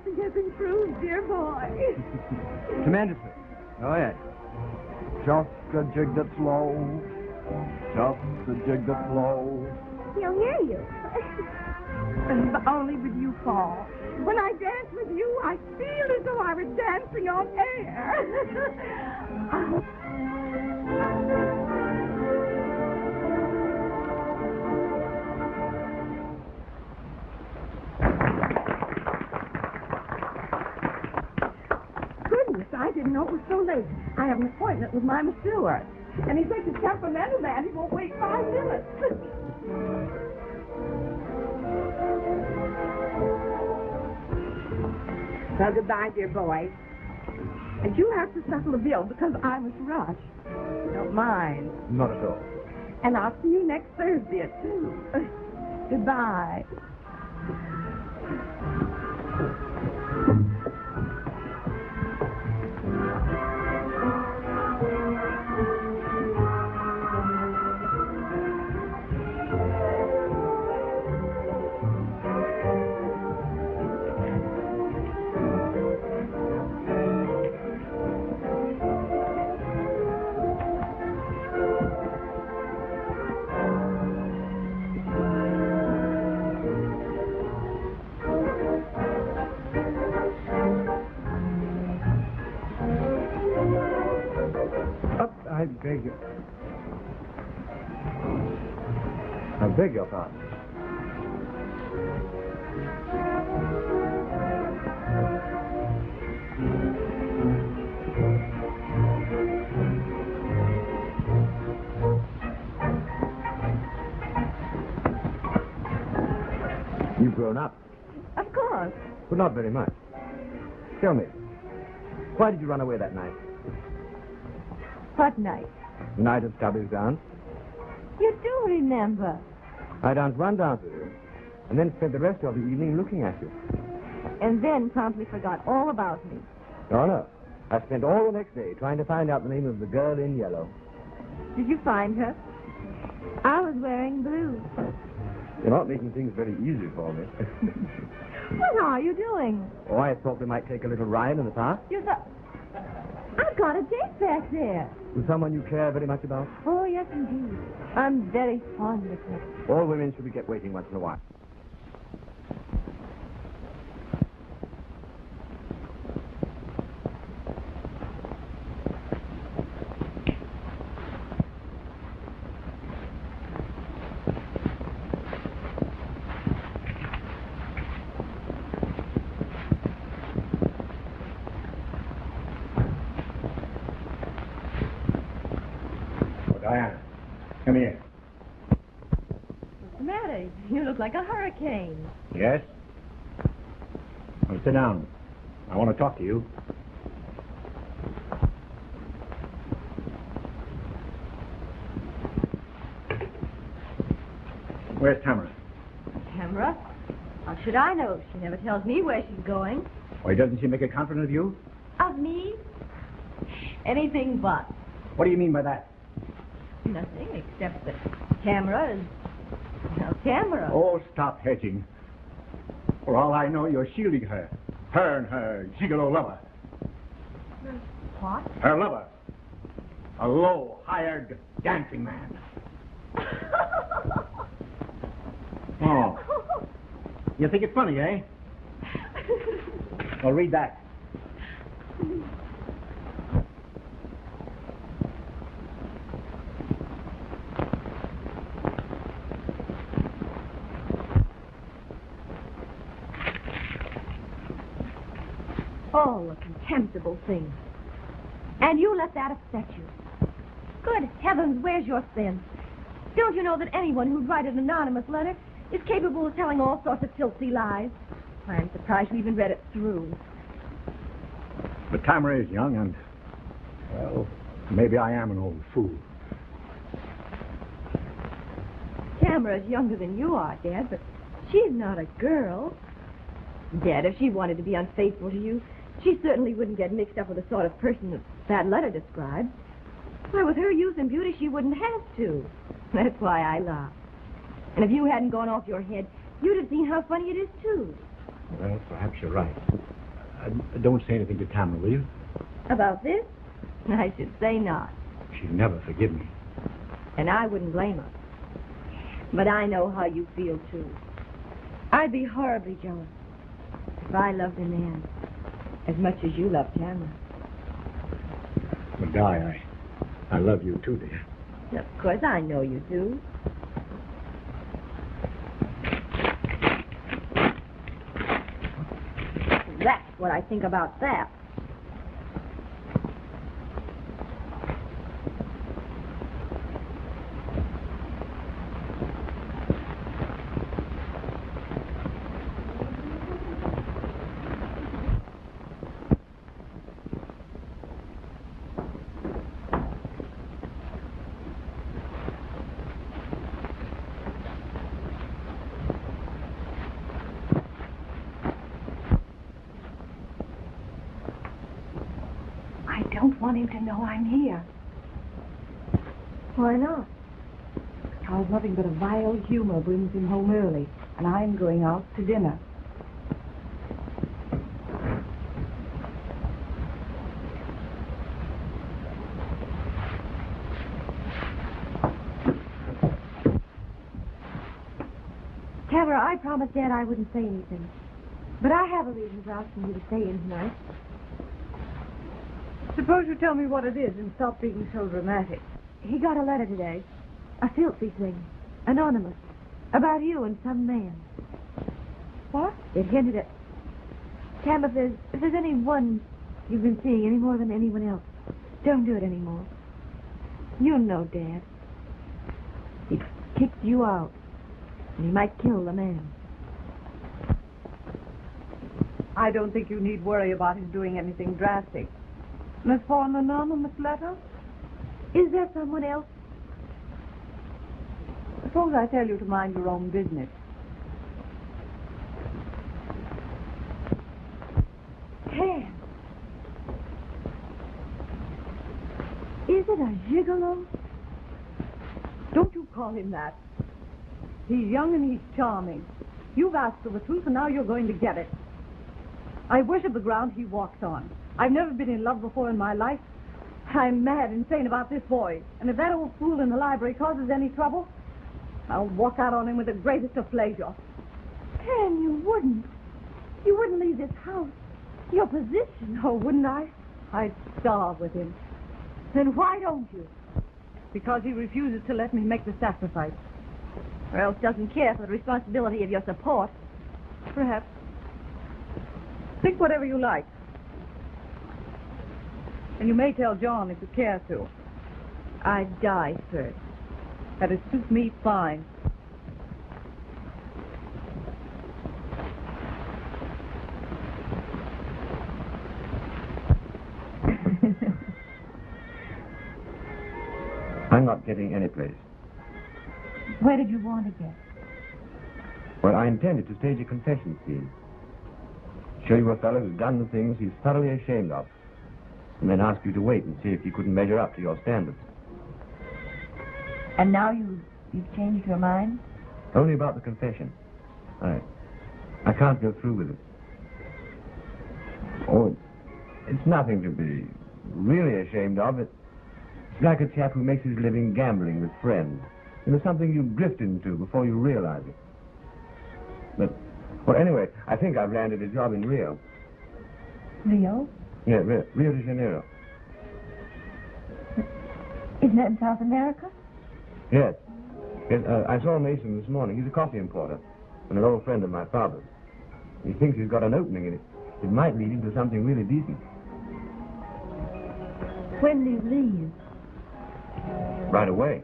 dancing has improved, dear boy. Tremendously. Oh, yes. Just a jig that's low. Just a jig that's low. He'll hear you. But only with you, Paul. When I dance with you, I feel as though I was dancing on air. Goodness, I didn't know it was so late. I have an appointment with my masseur. And he's such a temperamental man, he won't wait 5 minutes. Well, goodbye, dear boy. And you have to settle the bill because I must rush. Don't mind. Not at all. And I'll see you next Thursday at 2. Goodbye. I beg your pardon. You've grown up. Of course. But not very much. Tell me, why did you run away that night? What night? The night of Stubby's dance. You do remember. I danced one dance with you, and then spent the rest of the evening looking at you. And then promptly forgot all about me. Oh, no. I spent all the next day trying to find out the name of the girl in yellow. Did you find her? I was wearing blue. You're not making things very easy for me. What are you doing? Oh, I thought we might take a little ride in the park. I've got a date back there. With someone you care very much about? Oh, yes, indeed. I'm very fond of her. All women should be kept waiting once in a while. Diana, come here. What's the matter? You look like a hurricane. Yes? Well, sit down. I want to talk to you. Where's Tamara? Tamara? How should I know? She never tells me where she's going. Why, doesn't she make a confidant of you? Of me? Anything but. What do you mean by that? Nothing except that Tamara is... Well, Tamara. Oh, stop hedging. For all I know, you're shielding her. Her and her gigolo lover. What? Her lover. A low, hired dancing man. Oh. You think it's funny, eh? Well, read that. Oh, a contemptible thing. And you let that upset you. Good heavens, where's your sense? Don't you know that anyone who'd write an anonymous letter is capable of telling all sorts of filthy lies? I'm surprised you even read it through. But Tamara is young and, well, maybe I am an old fool. Tamara's younger than you are, Dad, but she's not a girl. Dad, if she wanted to be unfaithful to you, she certainly wouldn't get mixed up with the sort of person that letter described. Why, with her youth and beauty, she wouldn't have to. That's why I laugh. And if you hadn't gone off your head, you'd have seen how funny it is, too. Well, perhaps you're right. Don't say anything to Tamara, will you? About this? I should say not. She'll never forgive me. And I wouldn't blame her. But I know how you feel, too. I'd be horribly jealous if I loved a man as much as you love Tamara. But, Di, I love you, too, dear. Of course, I know you do. That's what I think about that. I don't want him to know I'm here. Why not? Because nothing but a vile humor brings him home early, and I'm going out to dinner. Tamara, I promised Dad I wouldn't say anything. But I have a reason for asking you to stay in tonight. Suppose you tell me what it is and stop being so dramatic. He got a letter today. A filthy thing. Anonymous. About you and some man. What? It hinted at... Tam, if there's anyone you've been seeing any more than anyone else, don't do it anymore. You know, Dad. He kicked you out. And he might kill the man. I don't think you need worry about his doing anything drastic. And as for an anonymous letter, Is there someone else? suppose I tell you to mind your own business. Tam. Is it a gigolo? Don't you call him that. He's young and he's charming. You've asked for the truth, and now you're going to get it. I worship the ground he walks on. I've never been in love before in my life. I'm mad insane about this boy. And if that old fool in the library causes any trouble, I'll walk out on him with the greatest of pleasure. Tam, you wouldn't. You wouldn't leave this house. Your position. Oh, wouldn't I? I'd starve with him. Then why don't you? Because he refuses to let me make the sacrifice. Or else doesn't care for the responsibility of your support. Perhaps. Think whatever you like. And you may tell John if you care to. I'd die first. That'd suit me fine. I'm not getting any place. Where did you want to get? Well, I intended to stage a confession scene. Show you a fellow who's done the things he's thoroughly ashamed of. And then ask you to wait and see if you couldn't measure up to your standards. And now you've changed your mind? Only about the confession. I can't go through with it. Oh, it's nothing to be really ashamed of. It's like a chap who makes his living gambling with friends. You know, something you drift into before you realize it. But, well, anyway, I think I've landed a job in Rio. Rio? Yeah, Rio de Janeiro. Isn't that in South America? Yes. I saw Mason this morning. He's a coffee importer and an old friend of my father's. He thinks he's got an opening in it. It might lead him to something really decent. When do you leave? Right away.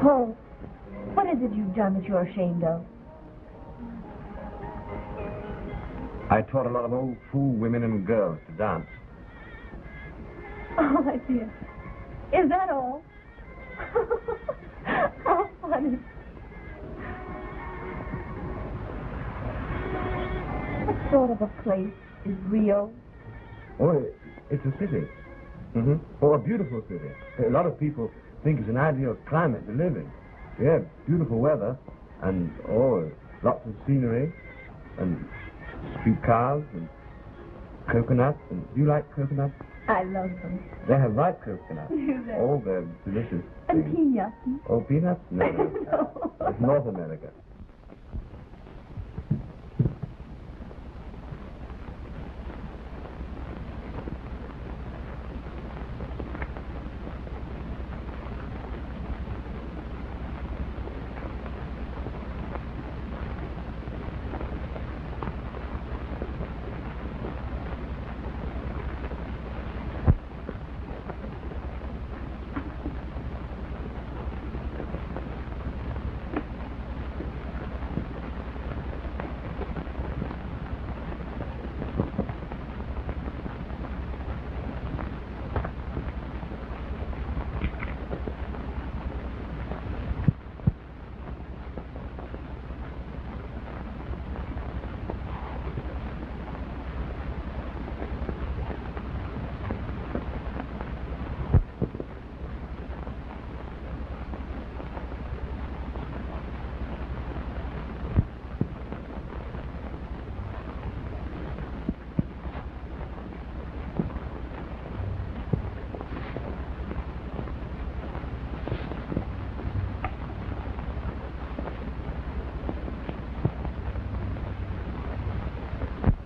Paul, what is it you've done that you're ashamed of? I taught a lot of old fool women and girls to dance. Oh, my dear. Is that all? How funny. What sort of a place is Rio? Oh, it's a city. Mm-hmm. Oh, a beautiful city. A lot of people think it's an ideal climate to live in. Yeah, beautiful weather, And, lots of scenery, and streetcars, and coconuts. And do you like coconuts? I love them. They have ripe coconuts. Do they? Oh, they're delicious. And things. peanuts. Oh, peanuts? No. No. It's North America.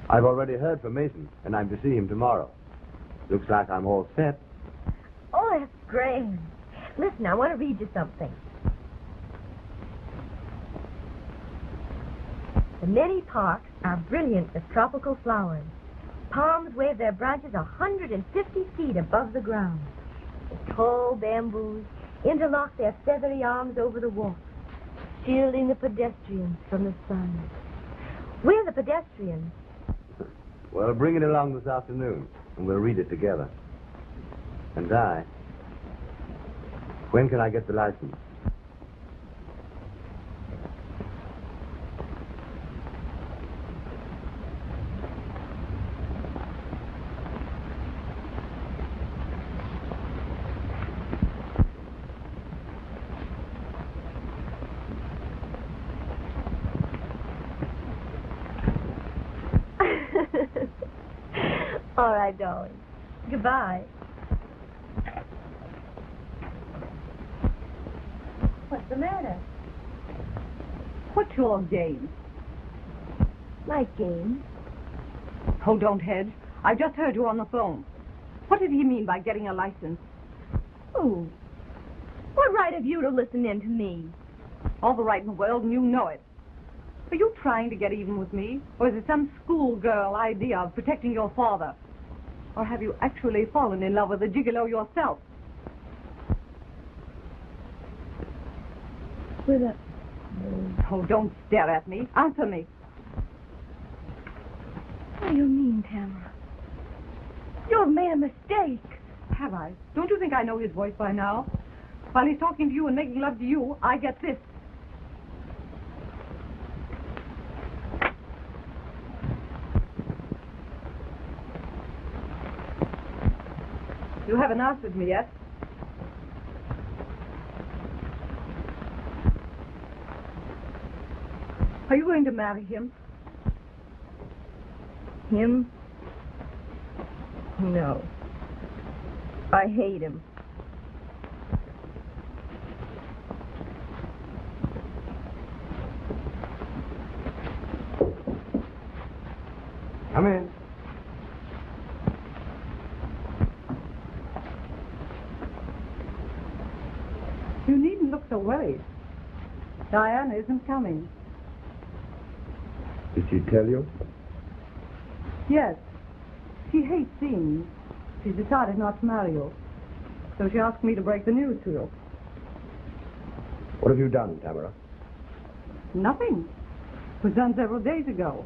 I've already heard from Mason, and I'm to see him tomorrow. Looks like I'm all set. Oh, that's great. Listen, I want to read you something. The many parks are brilliant with tropical flowers. Palms wave their branches 150 feet above the ground. The tall bamboos interlock their feathery arms over the walks, shielding the pedestrians from the sun. We're the pedestrians. Well, bring it along this afternoon, and we'll read it together. And when can I get the license? All right, darling. Goodbye. What's the matter? What's your game? My game? Oh, don't hedge. I just heard you on the phone. What did he mean by getting a license? Who? What right have you to listen in to me? All the right in the world, and you know it. Are you trying to get even with me? Or is it some schoolgirl idea of protecting your father? Or have you actually fallen in love with a gigolo yourself? With a... Oh, don't stare at me. Answer me. What do you mean, Tamara? You've made a mistake. Have I? Don't you think I know his voice by now? While he's talking to you and making love to you, I get this. You haven't answered me yet. Are you going to marry him? Him? No. I hate him. Come in. You needn't look so worried. Diana isn't coming. Did she tell you? Yes. She hates scenes. She's decided not to marry you. So she asked me to break the news to you. What have you done, Tamara? Nothing. It was done several days ago.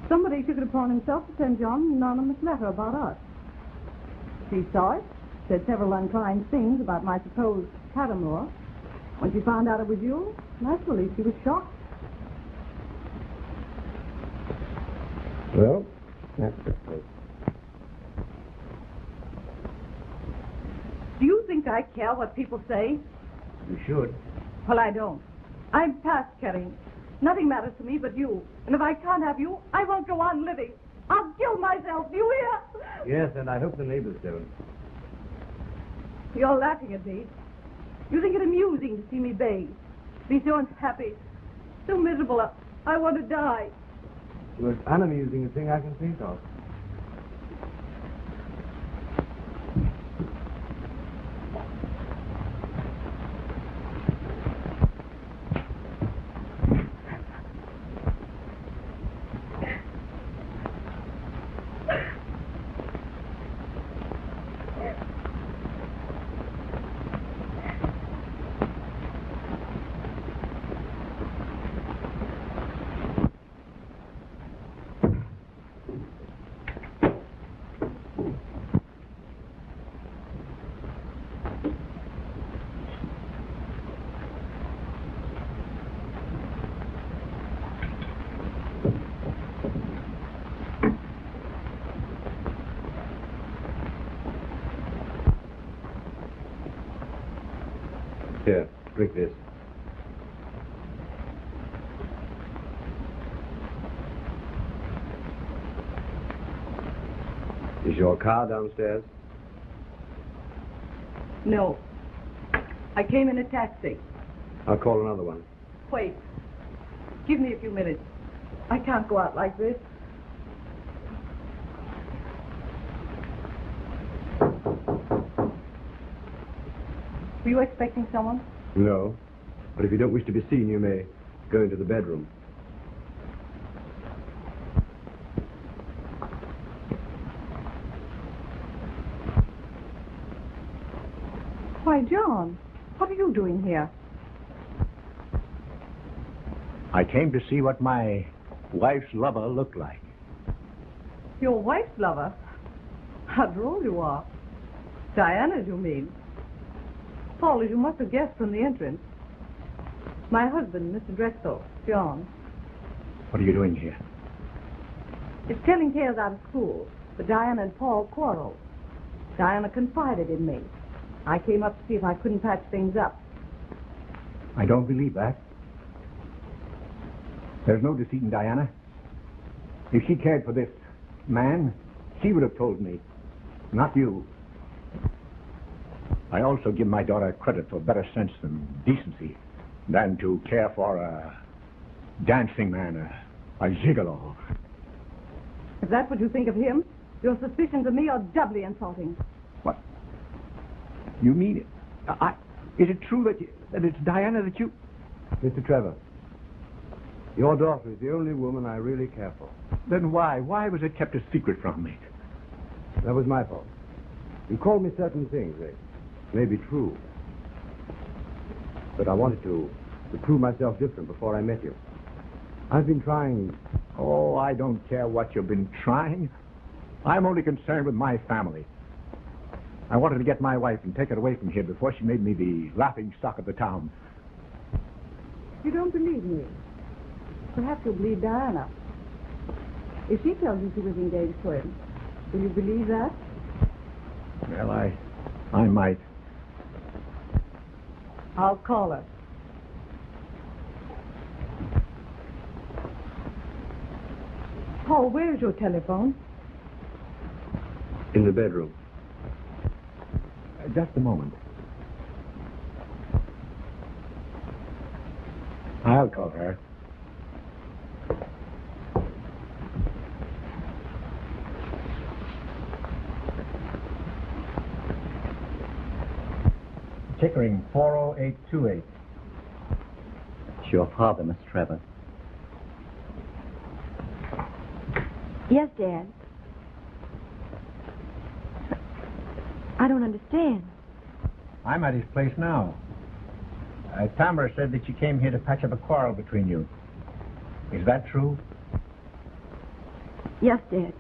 Somebody took it upon himself to send John an anonymous letter about us. She saw it, said several unkind things about my supposed paramour. When she found out it was you, naturally she was shocked. Well, that's it. Do you think I care what people say? You should. Well, I don't. I'm past caring. Nothing matters to me but you. And if I can't have you, I won't go on living. I'll kill myself. Do you hear? Yes, and I hope the neighbors don't. You're laughing at me. You think it amusing to see me beg. Be so unhappy. So miserable. I want to die. The most unamusing thing I can think of. Here, drink this. Is your car downstairs? No. I came in a taxi. I'll call another one. Wait. Give me a few minutes. I can't go out like this. Were you expecting someone? No. But if you don't wish to be seen, you may go into the bedroom. Why, John, what are you doing here? I came to see what my wife's lover looked like. Your wife's lover? How droll you are. Diana, you mean? Paul, as you must have guessed from the entrance. My husband, Mr. Drexel, John. What are you doing here? It's telling tales out of school, but Diana and Paul quarreled. Diana confided in me. I came up to see if I couldn't patch things up. I don't believe that. There's no deceit in Diana. If she cared for this man, she would have told me, not you. I also give my daughter credit for better sense and decency than to care for a dancing man, a gigolo. If that's what you think of him, your suspicions of me are doubly insulting. What? You mean it? Is it true that it's Diana that you... Mr. Trevor, your daughter is the only woman I really care for. Then why? Why was it kept a secret from me? That was my fault. You called me certain things. They may be true. But I wanted to prove myself different before I met you. I've been trying... Oh, I don't care what you've been trying. I'm only concerned with my family. I wanted to get my wife and take her away from here before she made me the laughing stock of the town. You don't believe me. Perhaps you'll believe Diana. If she tells you she was engaged to him, will you believe that? Well, I might. I'll call her. Paul, where's your telephone? In the bedroom. Just a moment. I'll call her. Chickering 40828. It's your father, Miss Trevor. Yes, Dad. I don't understand. I'm at his place now. Tamara said that you came here to patch up a quarrel between you. Is that true? Yes, Dad.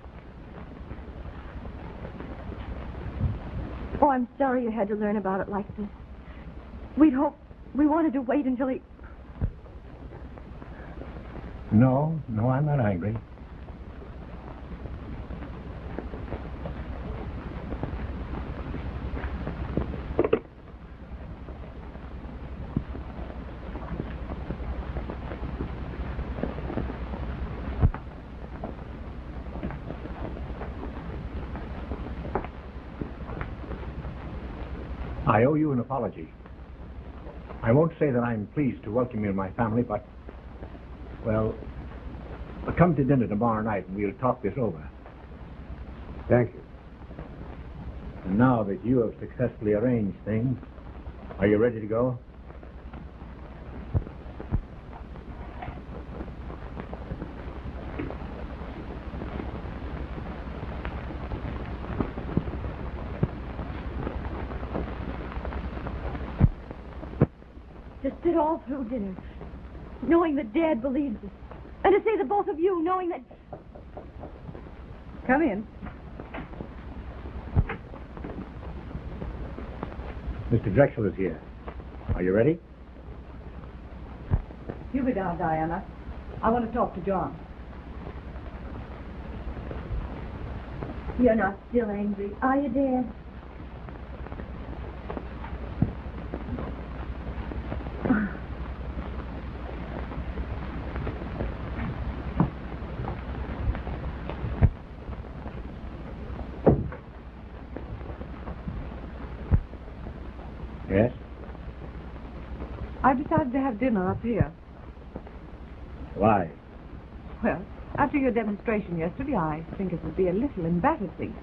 Oh, I'm sorry you had to learn about it like this. We wanted to wait until he... No, I'm not angry. I owe you an apology. I won't say that I'm pleased to welcome you in my family, but, well, come to dinner tomorrow night and we'll talk this over. Thank you. And now that you have successfully arranged things, are you ready to go? To sit all through dinner, knowing that Dad believes it. And to say that both of you, knowing that... Come in. Mr. Drexel is here. Are you ready? You be down, Diana. I want to talk to John. You're not still angry, are you, Dad? Yes? I've decided to have dinner up here. Why? Well, after your demonstration yesterday, I think it would be a little embarrassing.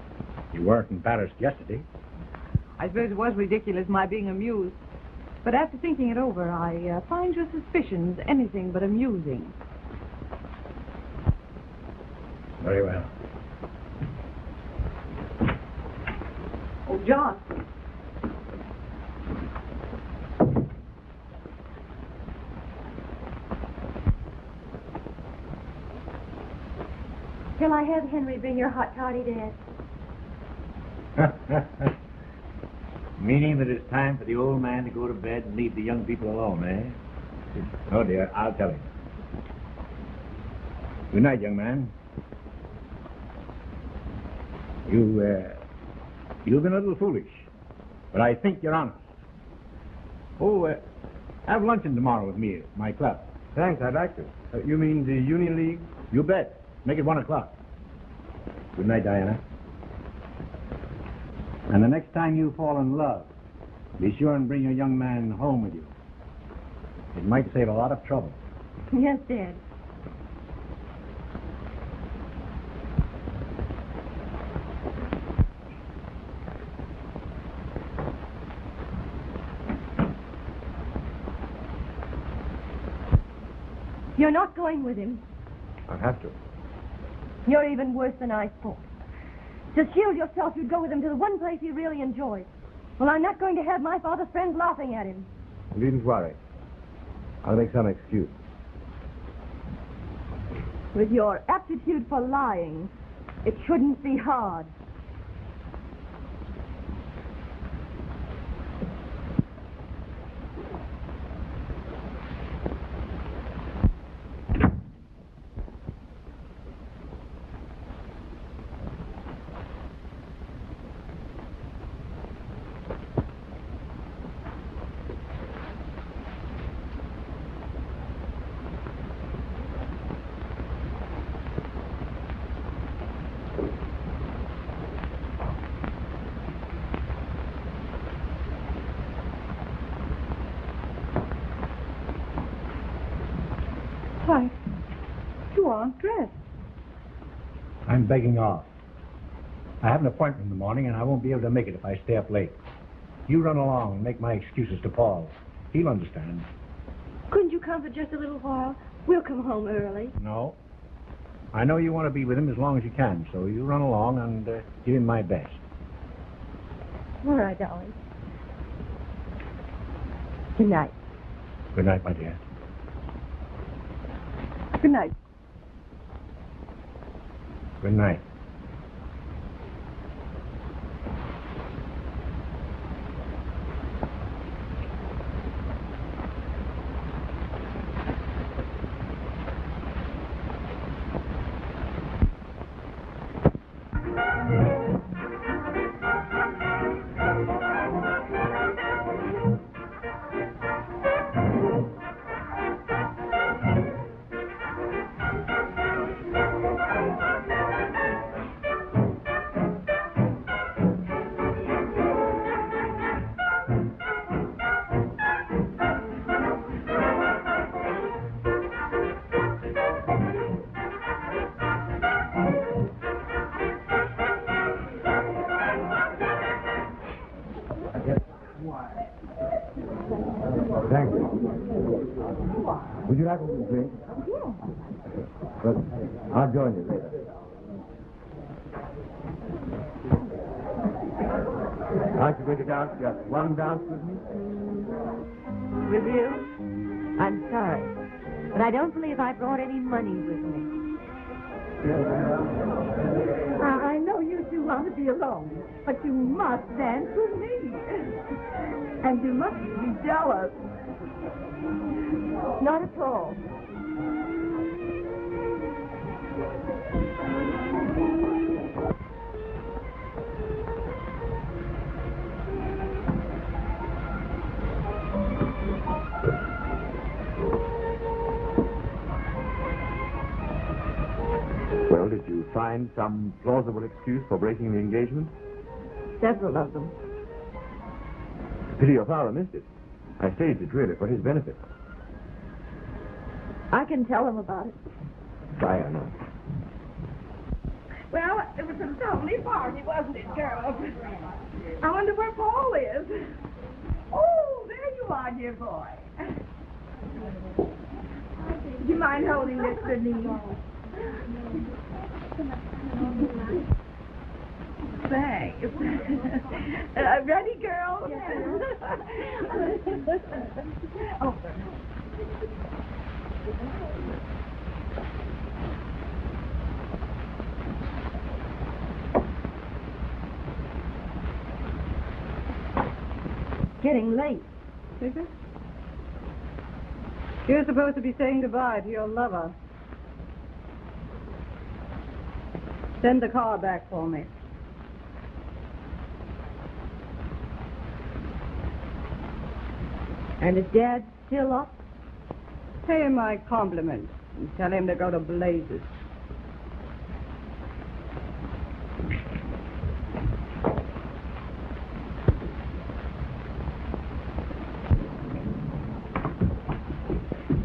You weren't embarrassed yesterday. I suppose it was ridiculous, my being amused. But after thinking it over, I find your suspicions anything but amusing. Very well. Oh, John. Shall I have Henry bring your hot toddy, Dad? Meaning that it's time for the old man to go to bed and leave the young people alone, eh? Oh, dear, I'll tell him. Good night, young man. You've been a little foolish, but I think you're honest. Oh, have luncheon tomorrow with me at my club. Thanks, I'd like to. You mean the Union League? You bet. Make it 1 o'clock. Good night, Diana. And the next time you fall in love, be sure and bring your young man home with you. It might save a lot of trouble. Yes, Dad. You're not going with him. I'll have to. You're even worse than I thought. To shield yourself, you'd go with him to the one place he really enjoys. Well, I'm not going to have my father's friends laughing at him. You needn't worry. I'll make some excuse. With your aptitude for lying, it shouldn't be hard. Why, you aren't dressed. I'm begging off. I have an appointment in the morning, and I won't be able to make it if I stay up late. You run along and make my excuses to Paul. He'll understand. Couldn't you come for just a little while? We'll come home early. No. I know you want to be with him as long as you can, so you run along and give him my best. All right, darling. Good night. Good night, my dear. Good night. Good night. like a drink? But I'll join you later. Aren't you going to dance just one dance with me? With you? I'm sorry, but I don't believe I brought any money with me. I know you two want to be alone, but you must dance with me. And you must be jealous. Not at all. Well, did you find some plausible excuse for breaking the engagement? Several of them. Pity your father missed it. I staged it really for his benefit. I can tell him about it. Diana. Well, it was a lovely party, wasn't it, girls? I wonder where Paul is. Oh, there you are, dear boy. Do you mind holding this for me? Thanks. Ready, girls? Oh. Getting late. Is it? You're supposed to be saying goodbye to your lover. Send the car back for me. And is Dad still up? Pay him my compliments and tell him to go to blazes.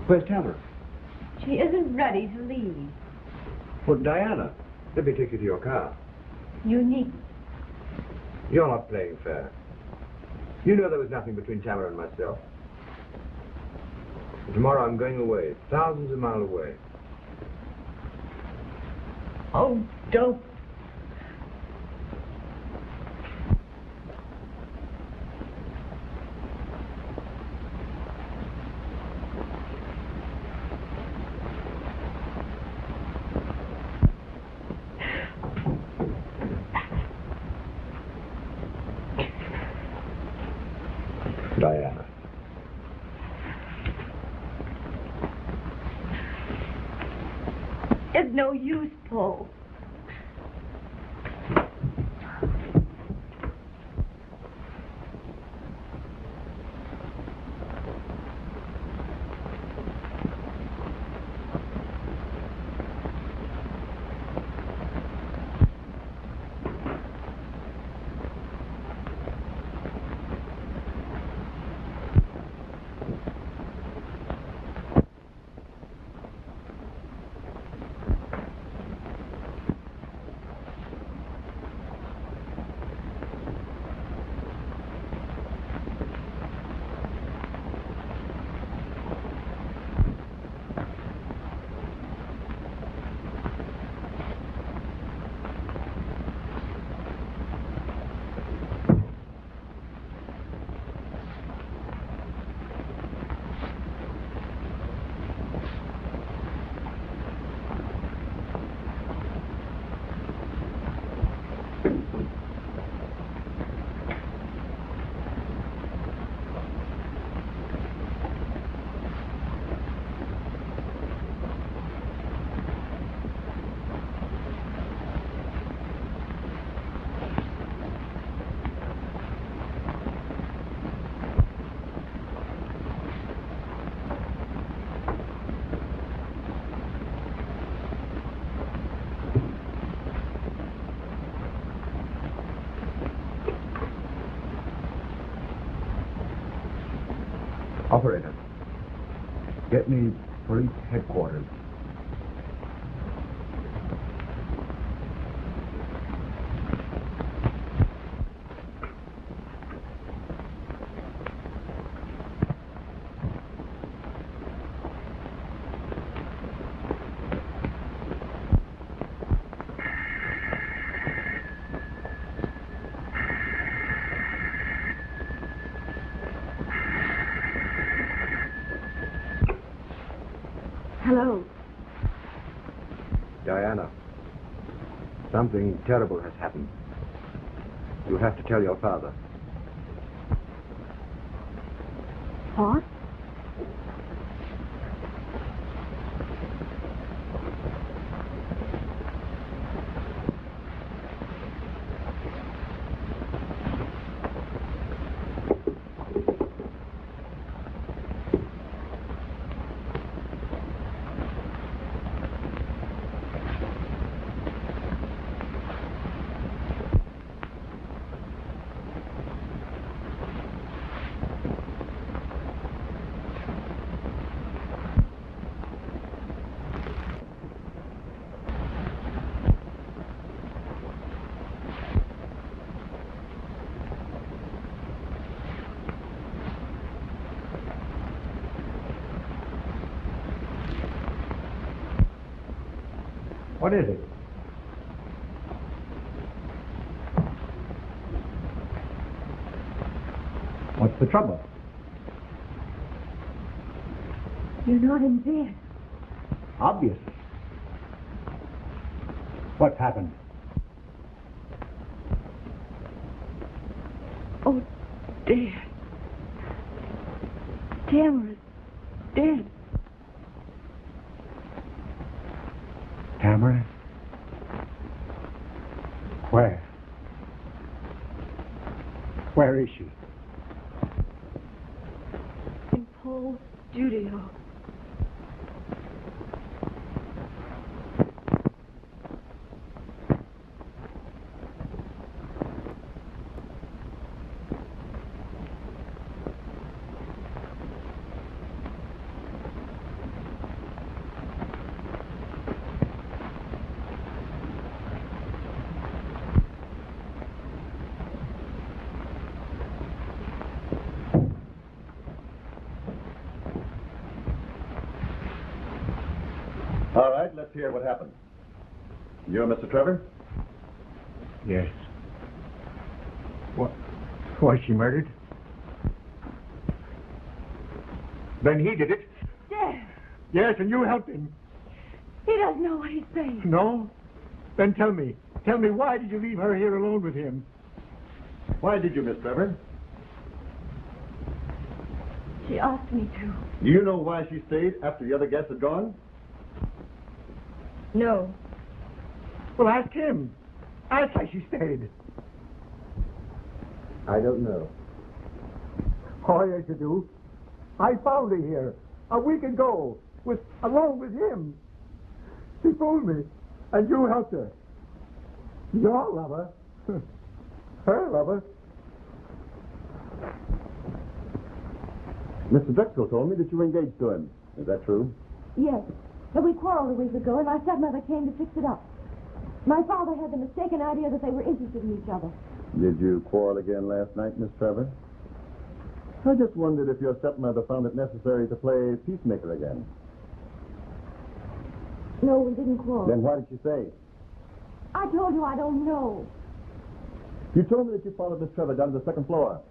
Where's Tamara? She isn't ready to leave. Well, Diana, let me take you to your car. You needn't. You're not playing fair. You know there was nothing between Tamara and myself. Tomorrow I'm going away, thousands of miles away. Oh, don't. Diana. It's no use, Paul. Operator, get me police headquarters. Hello. Diana, something terrible has happened. You'll have to tell your father. What? What is it? What's the trouble? You're not in bed. Obviously. What's happened? Oh, dear. Tamara's dead. Tamara? Where? Where is she? In Paul's studio. All right, let's hear what happened. You're Mr. Trevor? Yes. What? Was she murdered? Then he did it. Dead. Yes, and you helped him. He doesn't know what he's saying. No? Then tell me. Tell me, why did you leave her here alone with him? Why did you, Miss Trevor? She asked me to. Do you know why she stayed after the other guests had gone? No. Well, ask him. Ask why she stayed. I don't know. Oh, yes, you do. I found her here a week ago, along with him. She fooled me, and you helped her. Your lover. Her lover. Mr. Drexel told me that you were engaged to him. Is that true? Yes. But we quarreled a week ago, and my stepmother came to fix it up. My father had the mistaken idea that they were interested in each other. Did you quarrel again last night, Miss Trevor? I just wondered if your stepmother found it necessary to play peacemaker again. No, we didn't quarrel. Then why did she say? I told you I don't know. You told me that you followed Miss Trevor down to the second floor.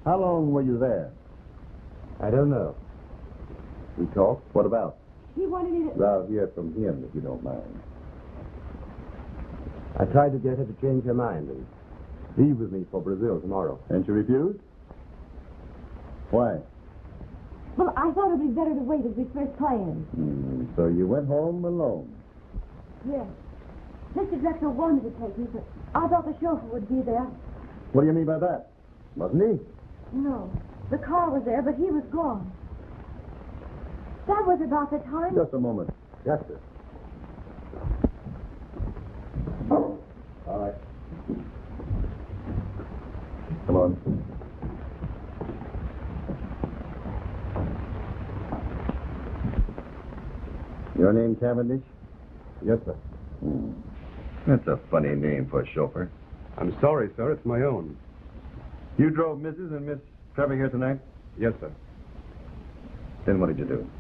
How long were you there? I don't know. We talked. What about? He wanted me to... Well, hear it from him, if you don't mind. I tried to get her to change her mind and leave with me for Brazil tomorrow. And she refused? Why? Well, I thought it'd be better to wait as we first planned. So you went home alone? Yes. Mr. Drexel wanted to take me, but I thought the chauffeur would be there. What do you mean by that? Wasn't he? No. The car was there, but he was gone. That was about the time... Just a moment. Yes, sir. All right. Come on. Your name Cavendish? Yes, sir. That's a funny name for a chauffeur. I'm sorry, sir. It's my own. You drove Mrs. and Miss Trevor here tonight? Yes, sir. Then what did you do?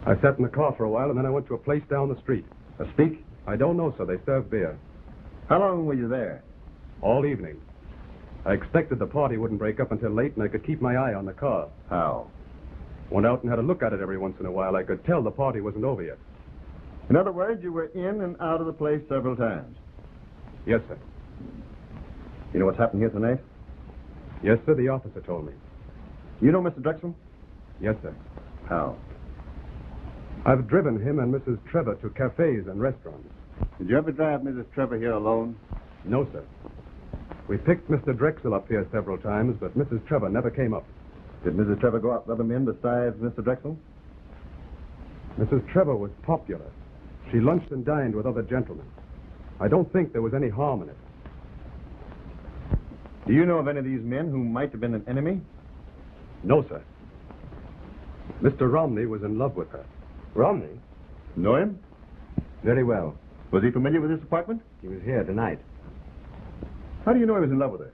I sat in the car for a while, and then I went to a place down the street. Speak? I don't know, sir. They serve beer. How long were you there? All evening. I expected the party wouldn't break up until late, and I could keep my eye on the car. How? Went out and had a look at it every once in a while. I could tell the party wasn't over yet. In other words, you were in and out of the place several times. Yes, sir. You know what's happened here tonight? Yes, sir, the officer told me. You know Mr. Drexel? Yes, sir. How? I've driven him and Mrs. Trevor to cafes and restaurants. Did you ever drive Mrs. Trevor here alone? No, sir. We picked Mr. Drexel up here several times, but Mrs. Trevor never came up. Did Mrs. Trevor go out with other men besides Mr. Drexel? Mrs. Trevor was popular. She lunched and dined with other gentlemen. I don't think there was any harm in it. Do you know of any of these men who might have been an enemy? No, sir. Mr. Romney was in love with her. Romney? Know him? Very well. Was he familiar with this apartment? He was here tonight. How do you know he was in love with her?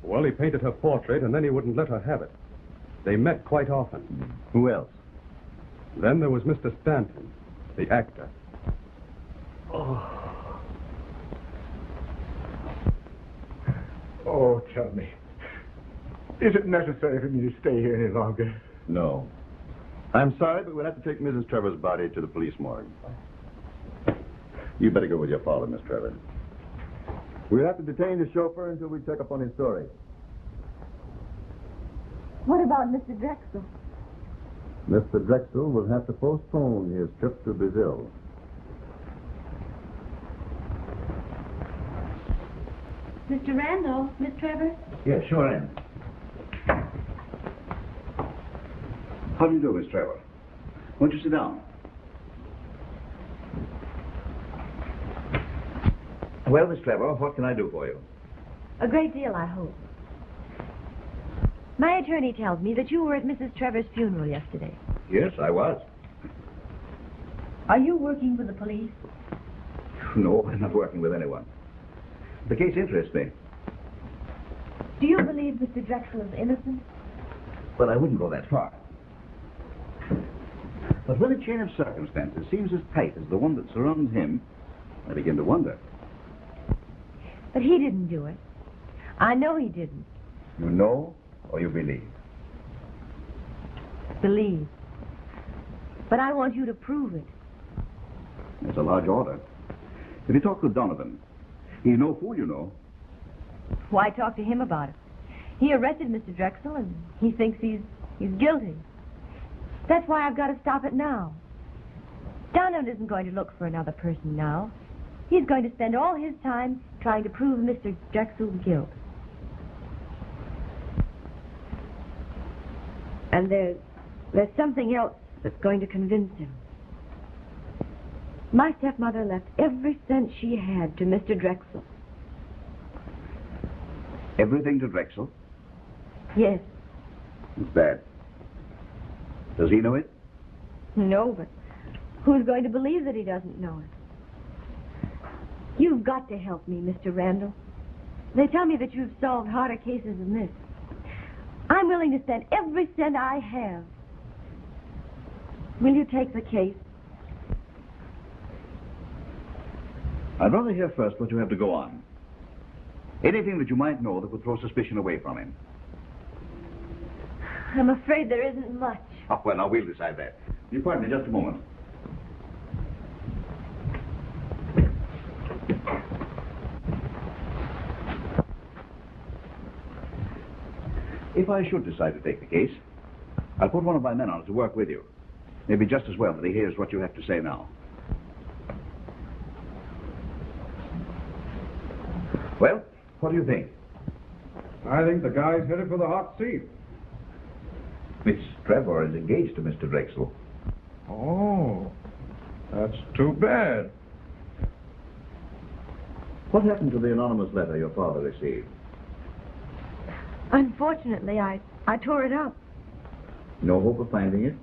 Well, he painted her portrait, and then he wouldn't let her have it. They met quite often. Who else? Then there was Mr. Stanton, the actor. Oh, tell me. Is it necessary for me to stay here any longer? No. I'm sorry, but we'll have to take Mrs. Trevor's body to the police morgue. You better go with your father, Miss Trevor. We'll have to detain the chauffeur until we check up on his story. What about Mr. Drexel? Mr. Drexel will have to postpone his trip to Brazil. Mr. Randall, Miss Trevor? Yes, sure am. How do you do, Miss Trevor? Won't you sit down? Well, Miss Trevor, what can I do for you? A great deal, I hope. My attorney tells me that you were at Mrs. Trevor's funeral yesterday. Yes, I was. Are you working for the police? No, I'm not working with anyone. The case interests me. Do you believe Mr. Drexel is innocent? But I wouldn't go that far. But when a chain of circumstances seems as tight as the one that surrounds him, I begin to wonder. But he didn't do it. I know he didn't. You know or you believe? Believe. But I want you to prove it. It's a large order. If you talk to Donovan, he's no fool, you know. Why talk to him about it? He arrested Mr. Drexel, and he thinks he's guilty. That's why I've got to stop it now. Donovan isn't going to look for another person now. He's going to spend all his time trying to prove Mr. Drexel's guilt. And there's something else that's going to convince him. My stepmother left every cent she had to Mr. Drexel. Everything to Drexel? Yes. It's bad. Does he know it? No, but who's going to believe that he doesn't know it? You've got to help me, Mr. Randall. They tell me that you've solved harder cases than this. I'm willing to spend every cent I have. Will you take the case? I'd rather hear first what you have to go on. Anything that you might know that would throw suspicion away from him. I'm afraid there isn't much. Oh, well, now we'll decide that. Will you pardon me just a moment? If I should decide to take the case, I'll put one of my men on it to work with you. Maybe just as well that he hears what you have to say now. Well, what do you think? I think the guy's headed for the hot seat. Miss Trevor is engaged to Mr. Drexel. Oh, that's too bad. What happened to the anonymous letter your father received? Unfortunately, I tore it up. No hope of finding it?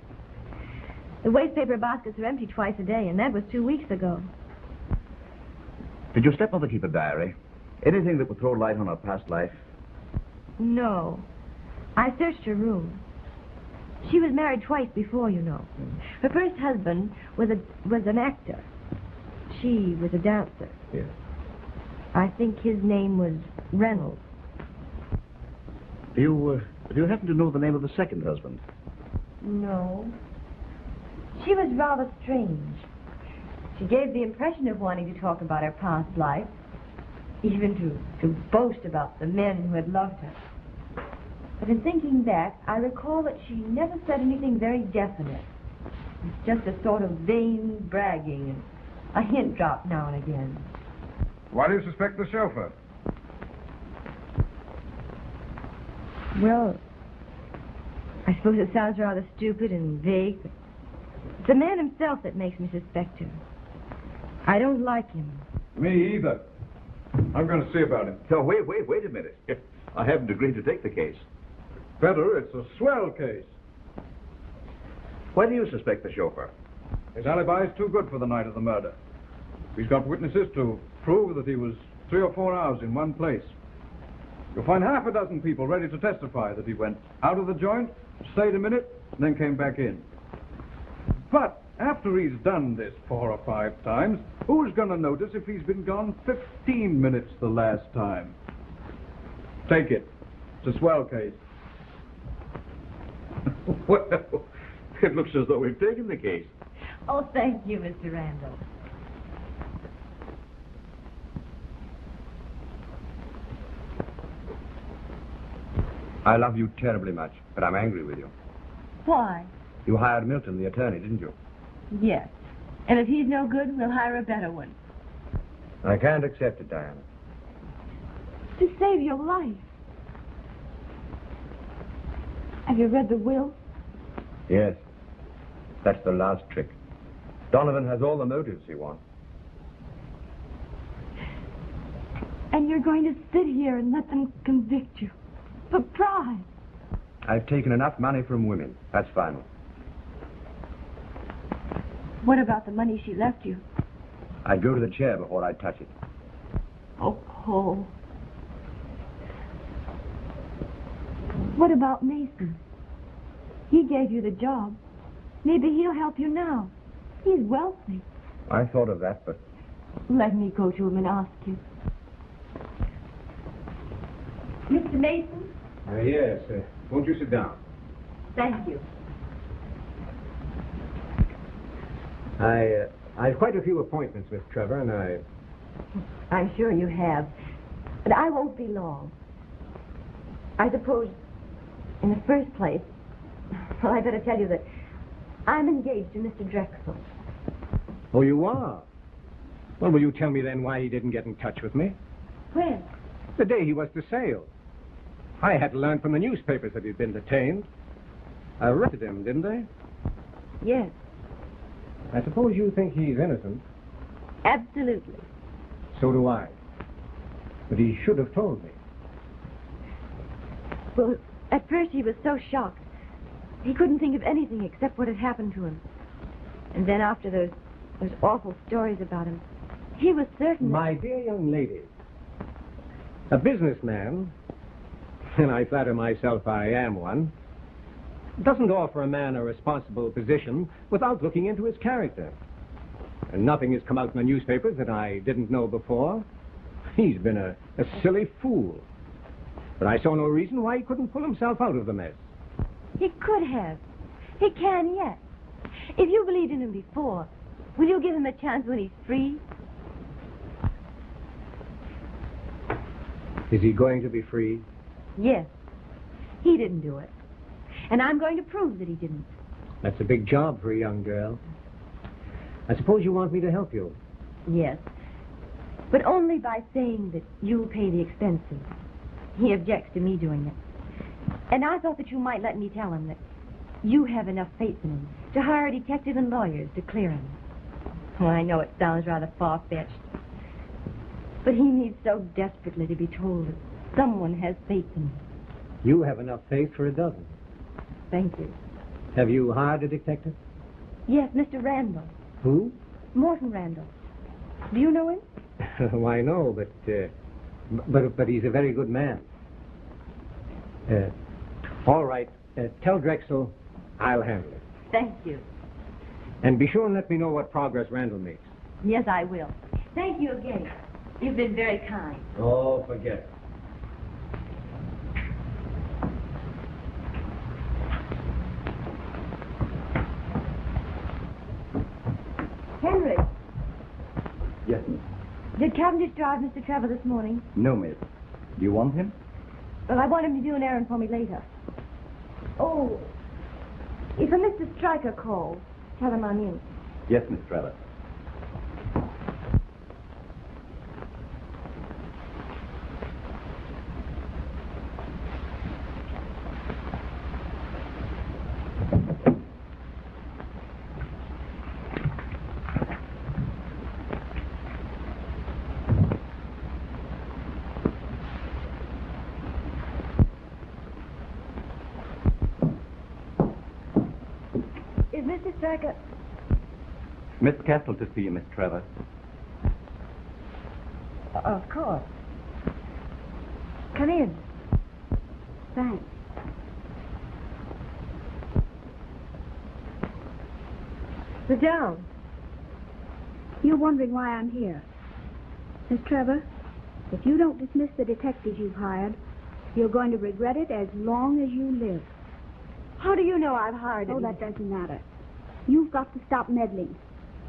The wastepaper baskets are empty twice a day, and that was 2 weeks ago. Did your stepmother keep a diary? Anything that would throw light on her past life? No. I searched her room. She was married twice before, you know. Her first husband was an actor. She was a dancer. Yes. I think his name was Reynolds. Do you happen to know the name of the second husband? No. She was rather strange. She gave the impression of wanting to talk about her past life, even to boast about the men who had loved her. But in thinking back, I recall that she never said anything very definite. It's just a sort of vain bragging and a hint dropped now and again. Why do you suspect the chauffeur? Well, I suppose it sounds rather stupid and vague, but it's the man himself that makes me suspect him. I don't like him. Me either. I'm going to see about him. No, wait a minute. I haven't agreed to take the case. Better, it's a swell case. Why do you suspect the chauffeur? His alibi is too good for the night of the murder. He's got witnesses to prove that he was 3 or 4 hours in one place. You'll find half a dozen people ready to testify that he went out of the joint, stayed a minute, and then came back in. But after he's done this 4 or 5 times, who's going to notice if he's been gone 15 minutes the last time? Take it. It's a swell case. Well, it looks as though we've taken the case. Oh, thank you, Mr. Randall. I love you terribly much, but I'm angry with you. Why? You hired Milton, the attorney, didn't you? Yes. And if he's no good, we'll hire a better one. I can't accept it, Diana. To save your life. Have you read the will? Yes. That's the last trick. Donovan has all the motives he wants. And you're going to sit here and let them convict you. For pride. I've taken enough money from women. That's final. What about the money she left you? I'd go to the chair before I'd touch it. Oh, Paul. What about Mason? He gave you the job. Maybe he'll help you now. He's wealthy. I thought of that, but... Let me go to him and ask you. Mr. Mason? Yes. Won't you sit down? Thank you. I've quite a few appointments, Miss Trevor, and I'm sure you have. But I won't be long. I suppose, in the first place, well, I better tell you that I'm engaged to Mr. Drexel. Oh, you are? Well, will you tell me then why he didn't get in touch with me? When? The day he was to sail. I had to learn from the newspapers that he'd been detained. I arrested him, didn't I? Yes, I suppose you think he's innocent. absolutely. So do I. But he should have told me. Well, at first he was so shocked. He couldn't think of anything except what had happened to him. And then after those awful stories about him, he was certain My dear young lady, a businessman, and I flatter myself I am one, doesn't offer a man a responsible position without looking into his character. And nothing has come out in the newspapers that I didn't know before. He's been a silly fool. But I saw no reason why he couldn't pull himself out of the mess. He could have. He can yet. If you believed in him before, will you give him a chance when he's free? Is he going to be free? Yes. He didn't do it. And I'm going to prove that he didn't. That's a big job for a young girl. I suppose you want me to help you. Yes. But only by saying that you'll pay the expenses. He objects to me doing it. And I thought that you might let me tell him that you have enough faith in him to hire a detective and lawyers to clear him. Well, I know it sounds rather far-fetched. But he needs so desperately to be told that someone has faith in him. You have enough faith for a dozen. Thank you. Have you hired a detective? Yes, Mr. Randall. Who? Morton Randall. Do you know him? Why, no, but he's a very good man. All right. Tell Drexel I'll handle it. Thank you. And be sure and let me know what progress Randall makes. Yes, I will. Thank you again. You've been very kind. Oh, forget it. Did Cavendish drive Mr. Trevor this morning? No, miss. Do you want him? Well, I want him to do an errand for me later. Oh, if a Mr. Stryker calls, tell him I'm in. Yes, Miss Trevor. Is Mr. Stryker... Miss Castle to see you, Miss Trevor. Of course. Come in. Thanks. Sit down. You're wondering why I'm here. Miss Trevor, if you don't dismiss the detectives you've hired, you're going to regret it as long as you live. How do you know I've hired him? Oh, that doesn't matter. You've got to stop meddling.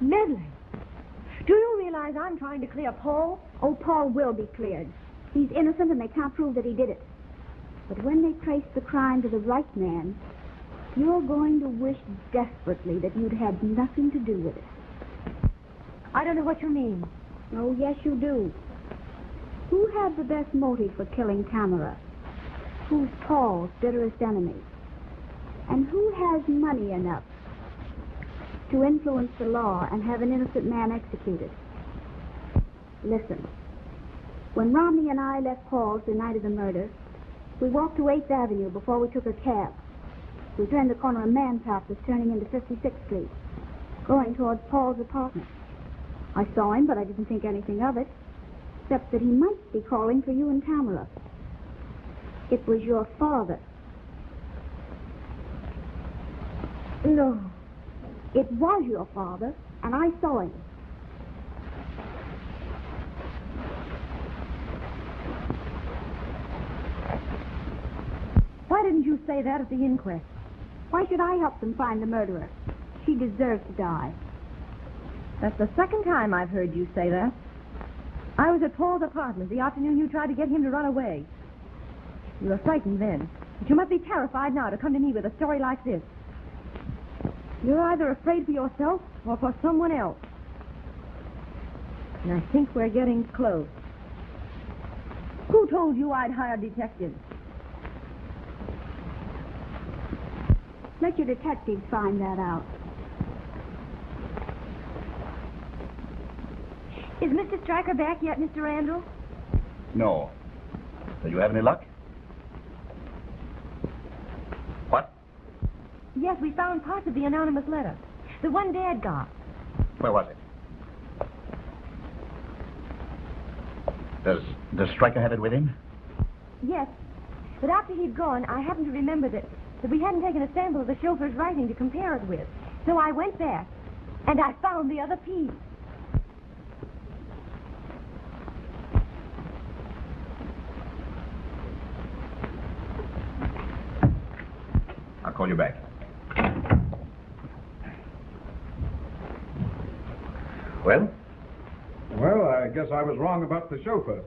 Meddling? Do you realize I'm trying to clear Paul? Oh, Paul will be cleared. He's innocent and they can't prove that he did it. But when they trace the crime to the right man, you're going to wish desperately that you'd had nothing to do with it. I don't know what you mean. Oh, yes, you do. Who had the best motive for killing Tamara? Who's Paul's bitterest enemy? And who has money enough to influence the law and have an innocent man executed? Listen. When Romney and I left Paul's the night of the murder, we walked to 8th Avenue before we took a cab. We turned the corner of Manpath was turning into 56th Street, going towards Paul's apartment. I saw him, but I didn't think anything of it, except that he might be calling for you and Tamara. It was your father. No. It was your father, and I saw him. Why didn't you say that at the inquest? Why should I help them find the murderer? She deserves to die. That's the second time I've heard you say that. I was at Paul's apartment the afternoon you tried to get him to run away. You were frightened then, but you must be terrified now to come to me with a story like this. You're either afraid for yourself or for someone else. And I think we're getting close. Who told you I'd hire detectives? Let your detectives find that out. Is Mr. Stryker back yet, Mr. Randall? No. Do you have any luck? What? Yes, we found parts of the anonymous letter. The one Dad got. Where was it? Does Stryker have it with him? Yes. But after he'd gone, I happened to remember that we hadn't taken a sample of the chauffeur's writing to compare it with. So I went back, and I found the other piece. I'll call you back. Well? Well, I guess I was wrong about the chauffeur.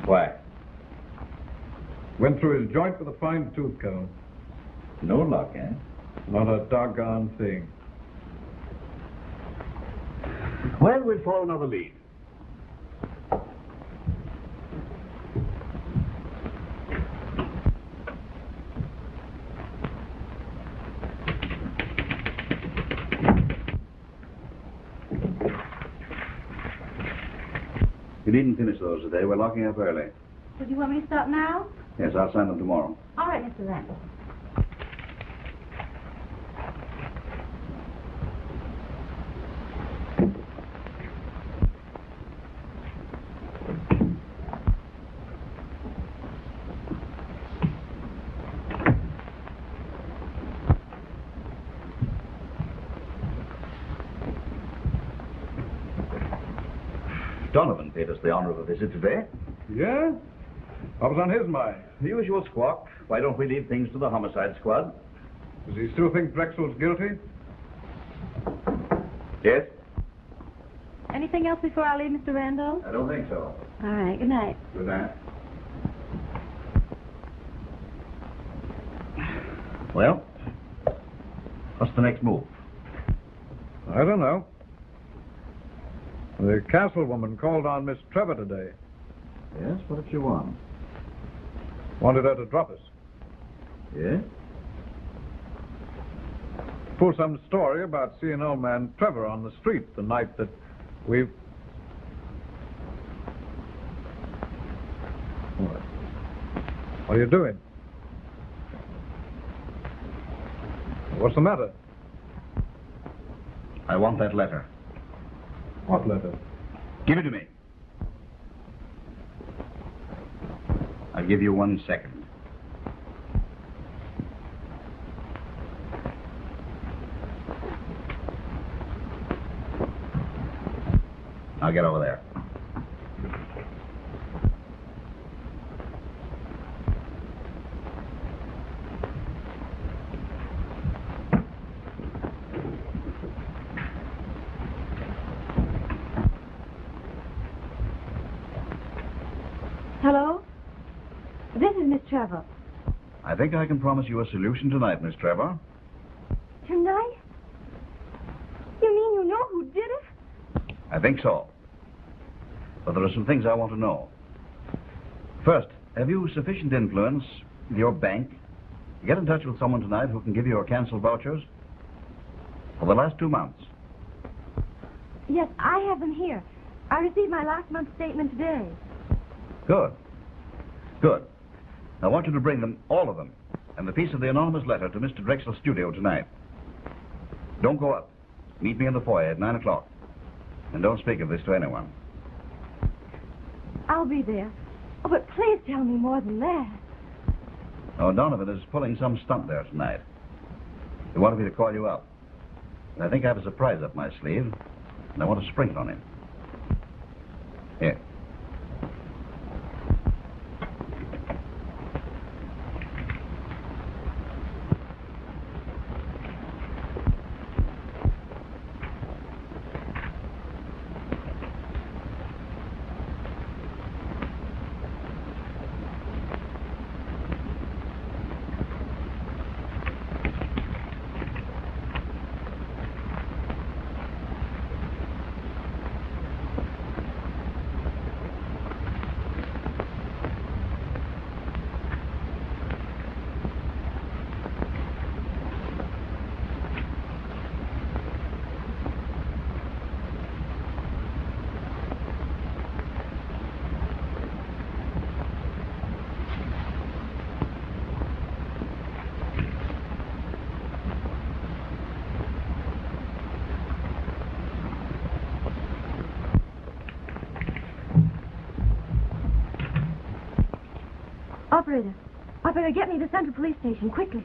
Why? Went through his joint with a fine tooth comb. No luck, eh? Not a doggone thing. Well, we'll follow another lead. You needn't finish those today. We're locking up early. So do you want me to start now? Yes, I'll sign them tomorrow. All right, Mr. Randall. Donovan paid us the honor of a visit today. Yeah? What was on his mind? The usual squawk. Why don't we leave things to the homicide squad? Does he still think Drexel's guilty? Yes? Anything else before I leave, Mr. Randall? I don't think so. All right, good night. Good night. Well, what's the next move? I don't know. The castle woman called on Miss Trevor today. Yes, what did she want? Wanted her to drop us. Yes? Pull some story about seeing old man Trevor on the street the night that we... What are you doing? What's the matter? I want that letter. What letter? Give it to me. I'll give you 1 second. Now get over there. Hello? This is Miss Trevor. I think I can promise you a solution tonight, Miss Trevor. Tonight? You mean you know who did it? I think so. But there are some things I want to know. First, have you sufficient influence with your bank to get in touch with someone tonight who can give you your canceled vouchers for the last 2 months? Yes, I have them here. I received my last month's statement today. Good. Good. I want you to bring them, all of them, and the piece of the anonymous letter to Mr. Drexel's studio tonight. Don't go up. Meet me in the foyer at 9 o'clock. And don't speak of this to anyone. I'll be there. Oh, but please tell me more than that. Oh, Donovan is pulling some stunt there tonight. He wanted me to call you up. And I think I have a surprise up my sleeve, and I want to spring it on him. Here. Operator, get me to Central Police Station, quickly.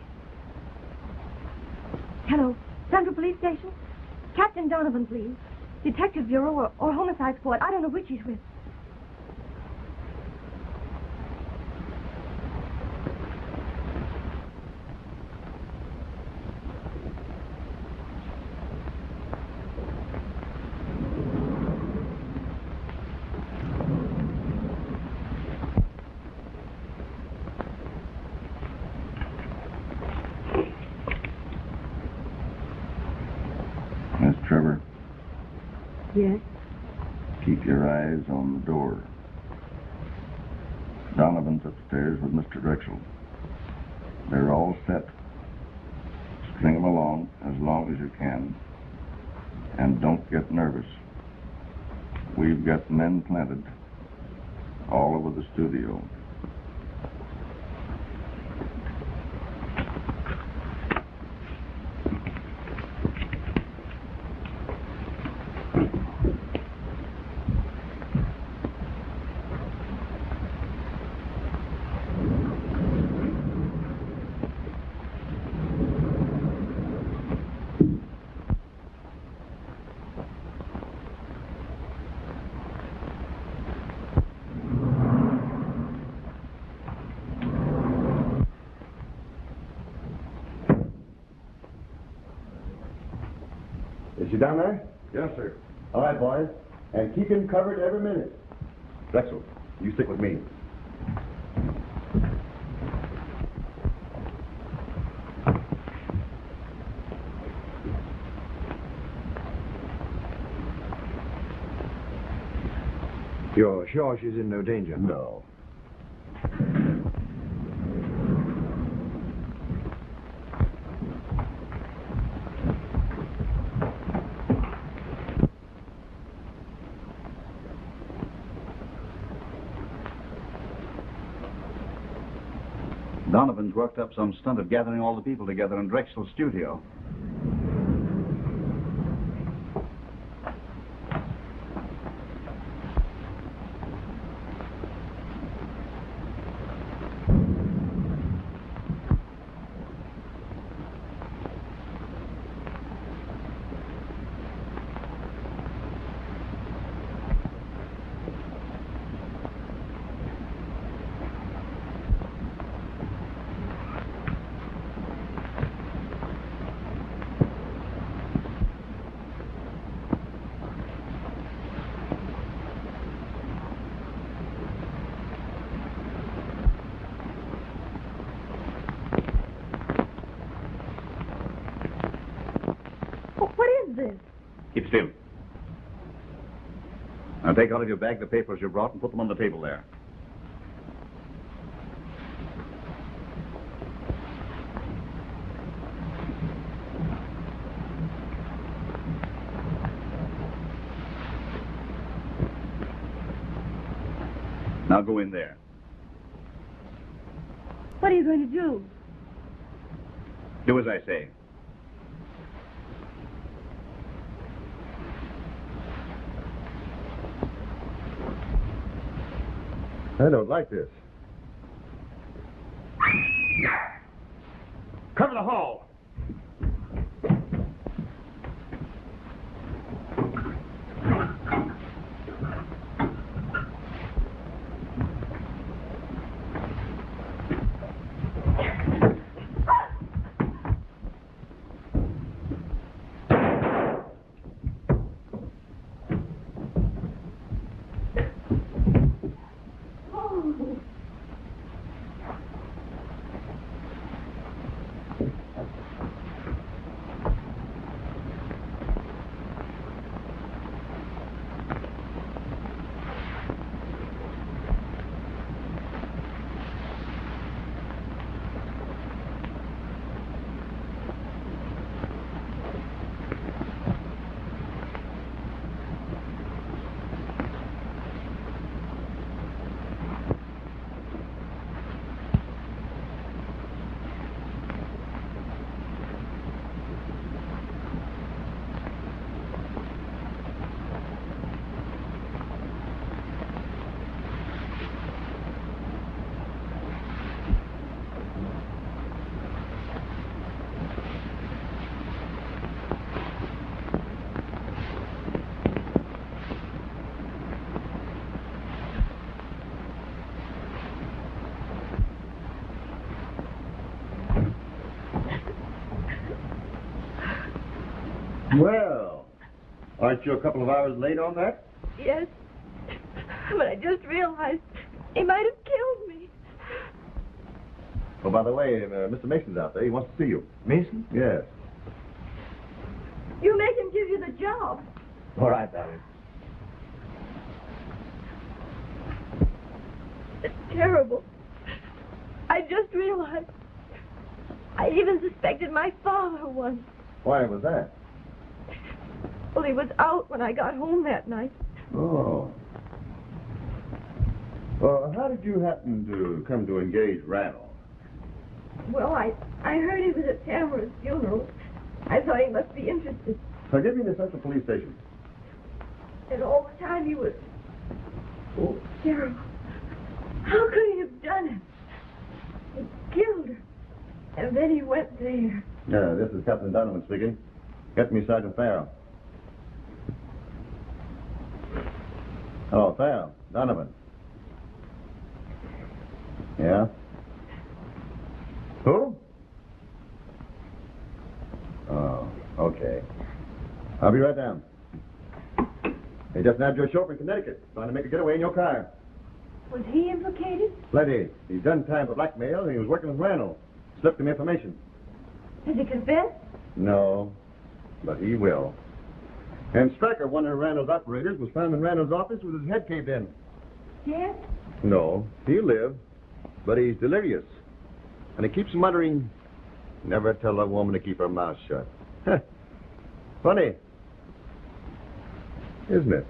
Hello, Central Police Station? Captain Donovan, please. Detective Bureau or Homicide Squad. I don't know which he's with. Miss Trevor, Yes? keep your eyes on the door. Donovan's upstairs with Mr. Drexel. They're all set. String them along as you can. And don't get nervous. We've got men planted all over the studio. Is she down there? Yes, sir. All right, boys. And keep him covered every minute. Drexel, you stick with me. You're sure she's in no danger? No. Donovan's worked up some stunt of gathering all the people together in Drexel's studio. Keep still. Now take out of your bag the papers you brought and put them on the table there. Now go in there. What are you going to do? Do as I say. I don't like this. Cover the hall. Well, aren't you a couple of hours late on that? Yes. But I just realized he might have killed me. Oh, by the way, Mr. Mason's out there. He wants to see you. Mason? Yes. You make him give you the job. All right, darling. It's terrible. I just realized. I even suspected my father once. Why was that? Well, he was out when I got home that night. Oh. Well, how did you happen to come to engage Randall? Well, I heard he was at Tamara's funeral. I thought he must be interested. Now, give me the Central Police Station. And all the time he was... Oh, terrible. How could he have done it? He killed her. And then he went there. Yeah, this is Captain Donovan speaking. Get me Sergeant Farrell. Oh, Farrell. Donovan. Yeah? Who? Oh, okay. I'll be right down. They just nabbed your chauffeur in Connecticut, trying to make a getaway in your car. Was he implicated? Plenty. He's done time for blackmail, and he was working with Randall. Slipped him information. Has he confessed? No, but he will. And Stryker, one of Randall's operators, was found in Randall's office with his head caved in. Yes? No, he'll live, but he's delirious. And he keeps muttering, "Never tell a woman to keep her mouth shut." Funny, isn't it?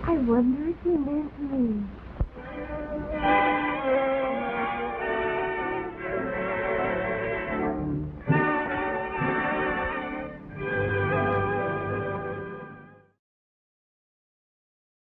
I wonder if he meant me.